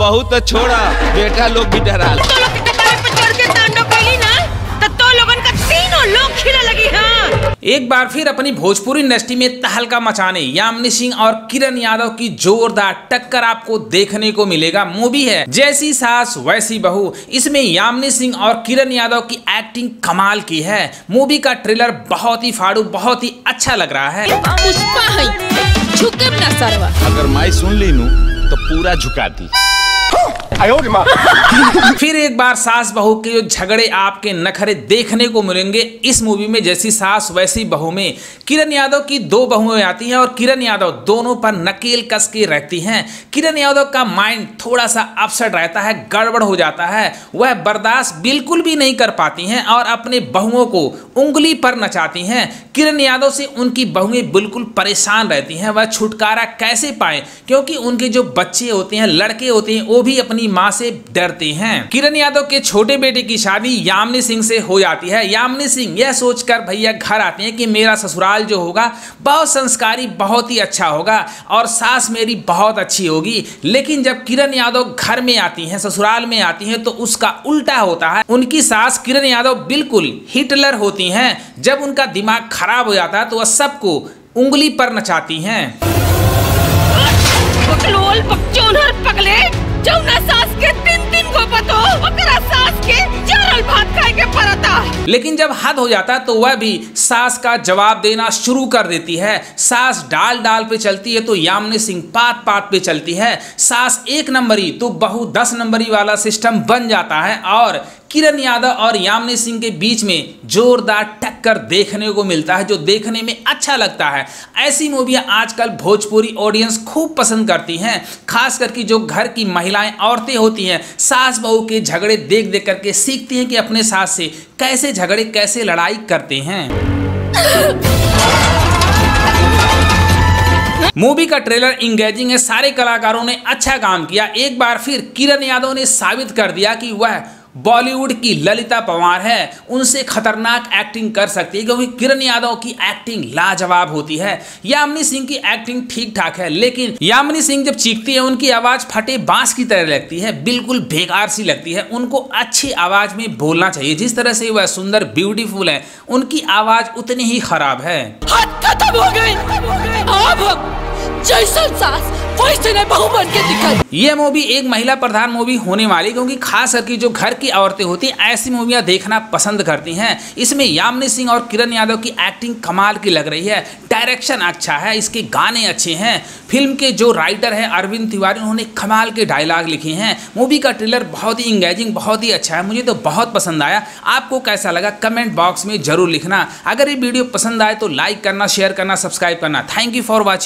बहू तो छोड़ा, बेटा लोग भी डरा एक बार फिर अपनी भोजपुरी इंडस्ट्री में तहलका मचाने यामिनी सिंह और किरण यादव की जोरदार टक्कर आपको देखने को मिलेगा। मूवी है जैसी सास वैसी बहू। इसमें यामिनी सिंह और किरण यादव की एक्टिंग कमाल की है। मूवी का ट्रेलर बहुत ही फाड़ू, बहुत ही अच्छा लग रहा है। अगर मैं सुन ली नू तो पूरा झुका दी। फिर एक बार सास बहू के जो झगड़े आपके नखरे देखने को मिलेंगे इस मूवी में। जैसी सास वैसी बहू में किरण यादव की दो बहुएं आती हैं और किरण यादव दोनों पर नकेल कस के रहती हैं। किरण यादव का माइंड थोड़ा सा अपसेट रहता है, गड़बड़ हो जाता है। वह बर्दाश्त बिल्कुल भी नहीं कर पाती हैं और अपने बहुओं को उंगली पर नचाती हैं। किरण यादव से उनकी बहुएं बिल्कुल परेशान रहती हैं। वह छुटकारा कैसे पाए, क्योंकि उनके जो बच्चे होते हैं, लड़के होते हैं, वो भी अपनी मां से डरते हैं। किरण यादव के छोटे बेटे की शादी यामिनी सिंह से हो जाती है। यामिनी सिंह यह सोचकर भैया घर आते हैं कि मेरा ससुराल जो होगा बहुत संस्कारी, बहुत ही अच्छा होगा और सास मेरी बहुत अच्छी होगी। लेकिन जब किरण यादव घर में आती हैं, ससुराल में आती हैं, तो उसका उल्टा होता है। उनकी सास किरण यादव बिल्कुल हिटलर होती हैं। जब उनका दिमाग खराब हो जाता है तो वह सबको उंगली पर नचाती हैं। लेकिन जब हद हो जाता है तो वह भी सास का जवाब देना शुरू कर देती है। सास डाल डाल पे चलती है तो यामिनी सिंह पात पात पे चलती है। सास 1 नंबरी तो बहू 10 नंबरी वाला सिस्टम बन जाता है और किरण यादव और यामिनी सिंह के बीच में जोरदार टक्कर देखने को मिलता है, जो देखने में अच्छा लगता है। ऐसी मूवियां आजकल भोजपुरी ऑडियंस खूब पसंद करती हैं। खास करके जो घर की महिलाएं, औरतें होती हैं, सास बहू के झगड़े देख देख करके सीखती हैं कि अपने सास से कैसे झगड़े, कैसे लड़ाई करते हैं। मूवी का ट्रेलर इंगेजिंग है। सारे कलाकारों ने अच्छा काम किया। एक बार फिर किरण यादव ने साबित कर दिया कि वह बॉलीवुड की ललिता पंवार है। उनसे खतरनाक एक्टिंग कर सकती है, क्योंकि किरण यादव की एक्टिंग लाजवाब होती है। यामिनी सिंह की एक्टिंग ठीक ठाक है, लेकिन यामिनी सिंह जब चीखती है उनकी आवाज फटे बांस की तरह लगती है, बिल्कुल बेकार सी लगती है। उनको अच्छी आवाज में बोलना चाहिए। जिस तरह से वह सुंदर, ब्यूटीफुल है, उनकी आवाज उतनी ही खराब है। खत्म हो गई। अब जैसन सास वैसे ने बहू बन के दिखाई। यह मूवी एक महिला प्रधान मूवी होने वाली, क्योंकि खास करके जो घर की औरतें होती हैं ऐसी मूवियां देखना पसंद करती हैं। इसमें यामिनी सिंह और किरण यादव की एक्टिंग कमाल की लग रही है। डायरेक्शन अच्छा है, इसके गाने अच्छे हैं। फिल्म के जो राइटर हैं अरविंद तिवारी, उन्होंने कमाल के डायलॉग लिखे हैं। मूवी का ट्रेलर बहुत ही इंगेजिंग, बहुत ही अच्छा है। मुझे तो बहुत पसंद आया। आपको कैसा लगा कमेंट बॉक्स में जरूर लिखना। अगर ये वीडियो पसंद आए तो लाइक करना, शेयर करना, सब्सक्राइब करना। Thank you for watching.